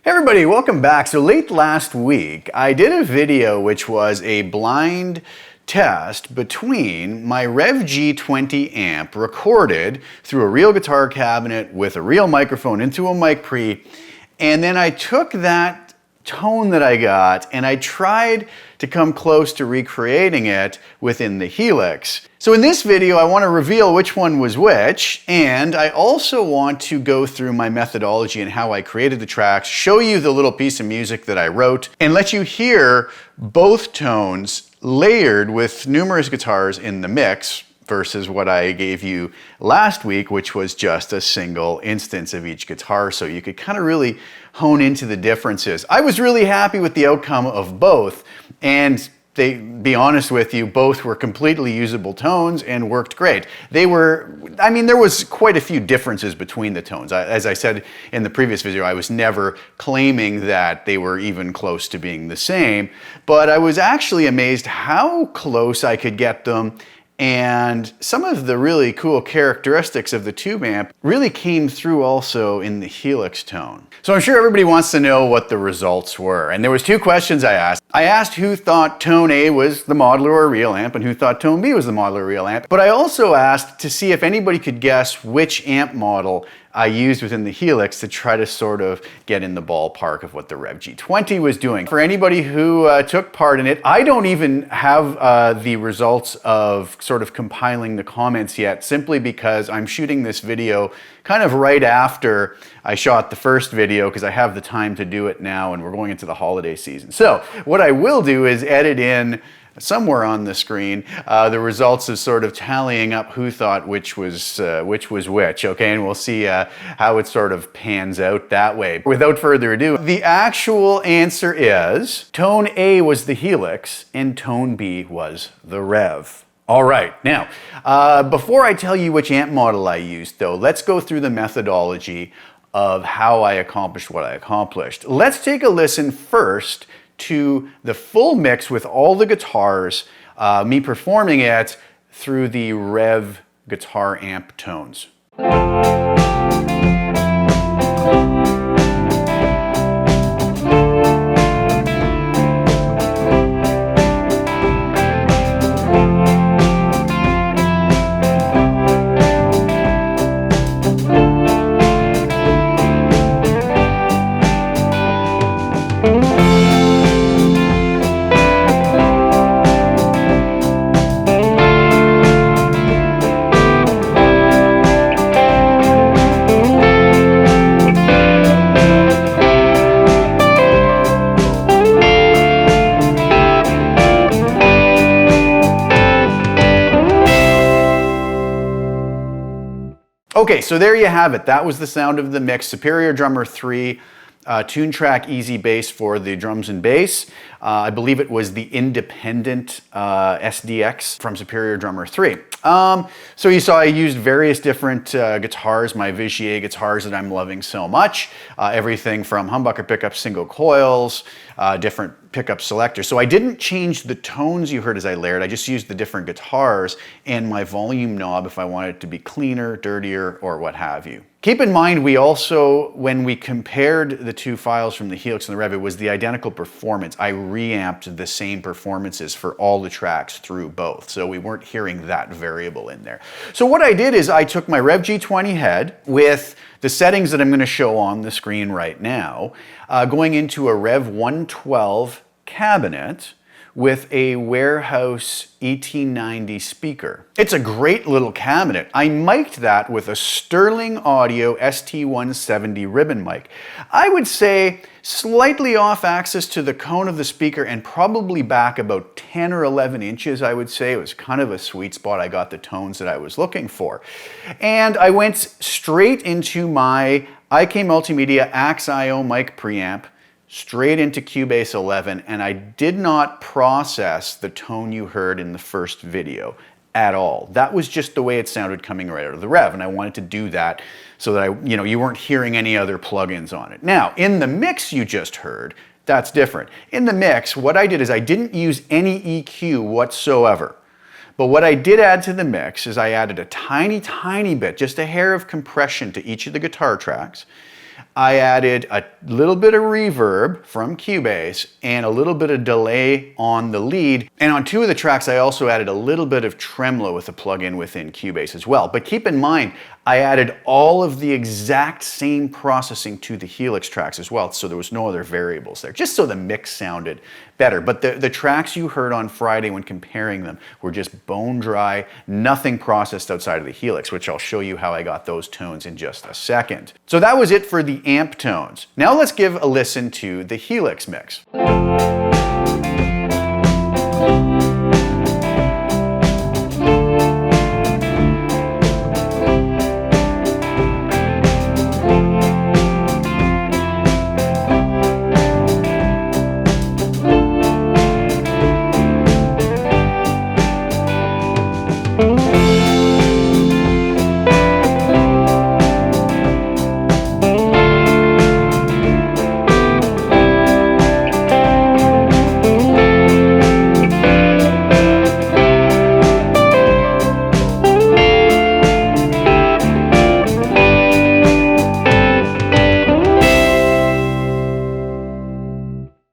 Hey everybody, welcome back. So late last week, I did a video which was a blind test between my REVV G20 amp recorded through a real guitar cabinet with a real microphone into a mic pre, and then I took that tone that I got and I tried to come close to recreating it within the Helix. So in this video, I want to reveal which one was which, and I also want to go through my methodology and how I created the tracks, show you the little piece of music that I wrote, and let you hear both tones layered with numerous guitars in the mix versus what I gave you last week, which was just a single instance of each guitar, so you could kind of really hone into the differences. I was really happy with the outcome of both, and be honest with you, both were completely usable tones and worked great. There was quite a few differences between the tones. As I said in the previous video, I was never claiming that they were even close to being the same, but I was actually amazed how close I could get them. And some of the really cool characteristics of the tube amp really came through also in the Helix tone. So I'm sure everybody wants to know what the results were. And there was two questions I asked. I asked who thought tone A was the modular or real amp and who thought tone B was the modular or real amp. But I also asked to see if anybody could guess which amp model I used within the Helix to try to sort of get in the ballpark of what the REVV G20 was doing. For anybody who took part in it, I don't even have the results of sort of compiling the comments yet, simply because I'm shooting this video kind of right after I shot the first video, because I have the time to do it now and we're going into the holiday season. So what I will do is edit in somewhere on the screen the results of sort of tallying up who thought which was which, okay? And we'll see how it sort of pans out that way. Without further ado, the actual answer is tone A was the Helix and tone B was the Rev. All right, now, before I tell you which amp model I used though, let's go through the methodology of how I accomplished what I accomplished. Let's take a listen first to the full mix with all the guitars, me performing it through the Rev guitar amp tones. Okay, so there you have it. That was the sound of the mix. Superior Drummer 3, Tune Track Easy Bass for the drums and bass. I believe it was the independent SDX from Superior Drummer 3. So you saw I used various different guitars, my Vigier guitars that I'm loving so much. Everything from humbucker pickups, single coils, different pickup selectors. So I didn't change the tones you heard as I layered, I just used the different guitars and my volume knob if I wanted it to be cleaner, dirtier, or what have you. Keep in mind, we also, when we compared the two files from the Helix and the Rev, it was the identical performance. I reamped the same performances for all the tracks through both, so we weren't hearing that variable in there. So what I did is I took my REVV G20 head with the settings that I'm going to show on the screen right now, going into a Rev 112 cabinet with a Warehouse 1890 speaker. It's a great little cabinet. I mic'd that with a Sterling Audio ST170 ribbon mic. I would say slightly off axis to the cone of the speaker and probably back about 10 or 11 inches, I would say. It was kind of a sweet spot. I got the tones that I was looking for. And I went straight into my IK Multimedia Axe-IO mic preamp, straight into Cubase 11, and I did not process the tone you heard in the first video at all. That was just the way it sounded coming right out of the Rev, and I wanted to do that so that you weren't hearing any other plugins on it. Now, in the mix you just heard, that's different. In the mix, what I did is I didn't use any EQ whatsoever. But what I did add to the mix is I added a tiny, tiny bit, just a hair of compression to each of the guitar tracks. I added a little bit of reverb from Cubase and a little bit of delay on the lead. And on 2 of the tracks, I also added a little bit of tremolo with a plugin within Cubase as well. But keep in mind, I added all of the exact same processing to the Helix tracks as well, so there was no other variables there, just so the mix sounded better. But the tracks you heard on Friday when comparing them were just bone dry, nothing processed outside of the Helix, which I'll show you how I got those tones in just a second. So that was it for the amp tones. Now let's give a listen to the Helix mix.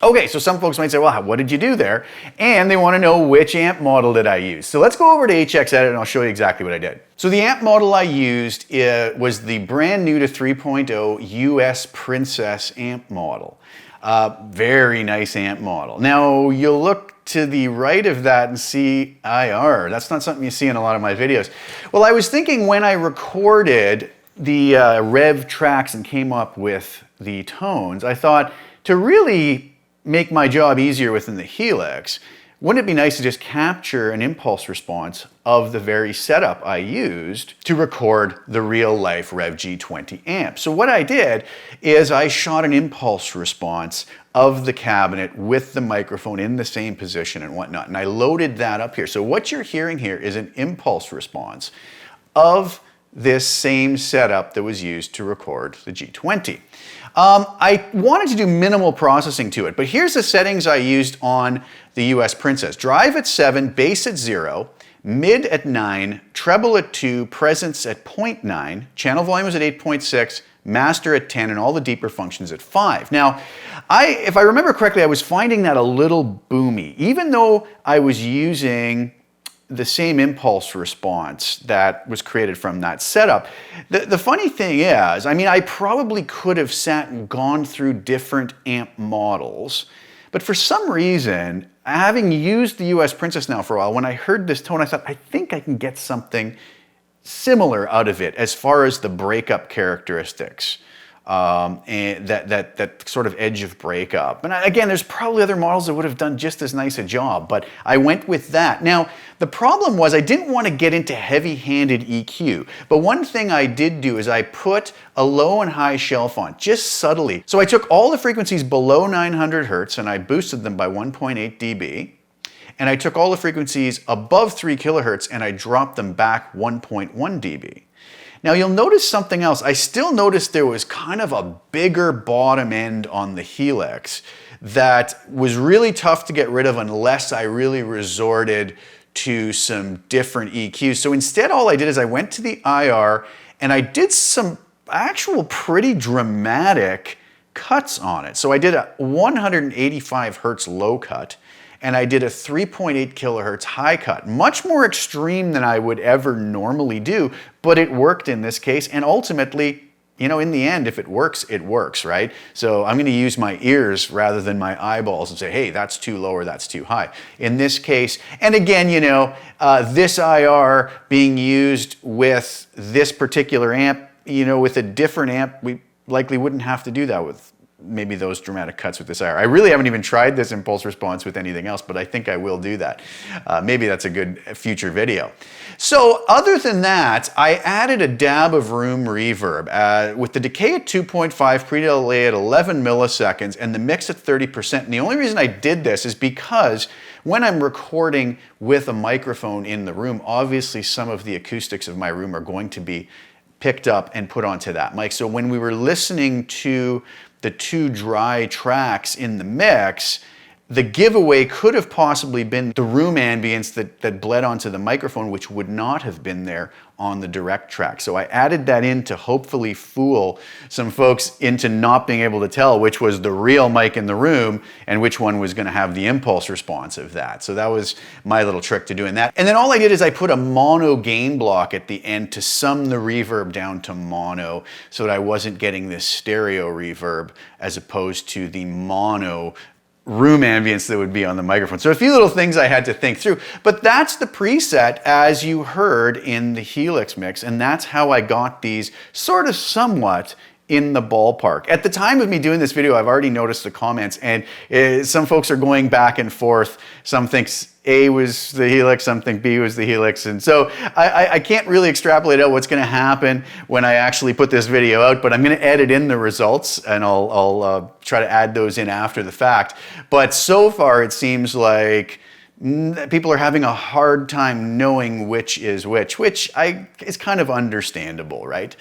Okay, so some folks might say, well, what did you do there? And they want to know which amp model did I use. So let's go over to HX Edit and I'll show you exactly what I did. So the amp model I used was the brand new to 3.0 US Princess amp model. Very nice amp model. Now you'll look to the right of that and see IR. That's not something you see in a lot of my videos. Well, I was thinking when I recorded the Rev tracks and came up with the tones, I thought to really make my job easier within the Helix, wouldn't it be nice to just capture an impulse response of the very setup I used to record the real life REVV G20 amp? So what I did is I shot an impulse response of the cabinet with the microphone in the same position and whatnot, and I loaded that up here. So what you're hearing here is an impulse response of this same setup that was used to record the G20. I wanted to do minimal processing to it, but here's the settings I used on the US Princess. Drive at 7, bass at 0, mid at 9, treble at 2, presence at 0.9, channel volume was at 8.6, master at 10, and all the deeper functions at 5. Now, if I remember correctly, I was finding that a little boomy, even though I was using the same impulse response that was created from that setup. The funny thing is, I mean, I probably could have sat and gone through different amp models, but for some reason, having used the US Princess now for a while, when I heard this tone, I thought, I think I can get something similar out of it as far as the breakup characteristics. And that sort of edge of breakup. And again, there's probably other models that would have done just as nice a job, but I went with that. Now, the problem was I didn't want to get into heavy-handed EQ, but one thing I did do is I put a low and high shelf on, just subtly. So I took all the frequencies below 900 hertz and I boosted them by 1.8 dB. And I took all the frequencies above 3 kilohertz and I dropped them back 1.1 dB. Now you'll notice something else. I still noticed there was kind of a bigger bottom end on the Helix that was really tough to get rid of unless I really resorted to some different EQs. So instead all I did is I went to the IR and I did some actual pretty dramatic cuts on it. So I did a 185 hertz low cut and I did a 3.8 kilohertz high cut. Much more extreme than I would ever normally do, but it worked in this case, and ultimately, you know, in the end, if it works, right? So I'm gonna use my ears rather than my eyeballs and say, hey, that's too low or that's too high. In this case, and again, you know, this IR being used with this particular amp, you know, with a different amp, we likely wouldn't have to do that with maybe those dramatic cuts with this IR. I really haven't even tried this impulse response with anything else, but I think I will do that. Maybe that's a good future video. So other than that, I added a dab of room reverb with the decay at 2.5, pre-delay at 11 milliseconds, and the mix at 30%. And the only reason I did this is because when I'm recording with a microphone in the room, obviously some of the acoustics of my room are going to be picked up and put onto that mic. So when we were listening to the two dry tracks in the mix, the giveaway could have possibly been the room ambience that bled onto the microphone, which would not have been there on the direct track. So I added that in to hopefully fool some folks into not being able to tell which was the real mic in the room and which one was going to have the impulse response of that. So that was my little trick to doing that. And then all I did is I put a mono gain block at the end to sum the reverb down to mono so that I wasn't getting this stereo reverb as opposed to the mono room ambience that would be on the microphone. So a few little things I had to think through, but that's the preset as you heard in the Helix mix, and that's how I got these sort of somewhat in the ballpark. At the time of me doing this video, I've already noticed the comments, and some folks are going back and forth. Some think A was the Helix, some think B was the Helix, and so I can't really extrapolate out what's going to happen when I actually put this video out, but I'm going to edit in the results, and I'll try to add those in after the fact. But so far, it seems like people are having a hard time knowing which is which is kind of understandable, right?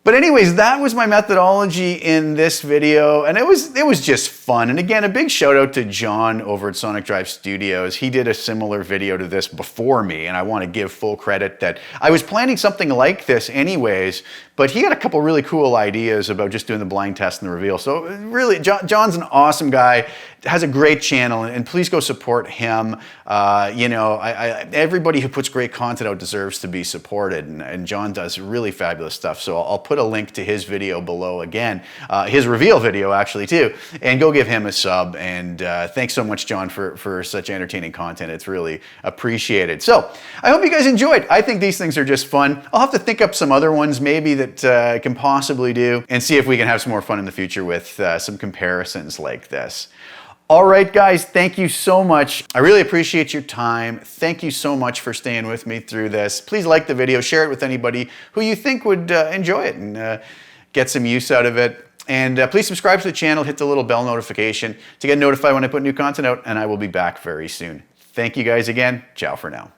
But anyways, that was my methodology in this video, and it was just fun. And again, a big shout out to John over at Sonic Drive Studios. He did a similar video to this before me, and I want to give full credit that I was planning something like this anyways, but he had a couple really cool ideas about just doing the blind test and the reveal. So really, John's an awesome guy, has a great channel, and please go support him. You know, everybody who puts great content out deserves to be supported, and John does really fabulous stuff. So I'll put a link to his video below again, his reveal video actually too, and go give him a sub. And thanks so much, John, for such entertaining content. It's really appreciated. So I hope you guys enjoyed. I think these things are just fun. I'll have to think up some other ones maybe that I can possibly do and see if we can have some more fun in the future with some comparisons like this. All right, guys, thank you so much. I really appreciate your time. Thank you so much for staying with me through this. Please like the video, share it with anybody who you think would enjoy it and get some use out of it. And please subscribe to the channel, hit the little bell notification to get notified when I put new content out, and I will be back very soon. Thank you guys again. Ciao for now.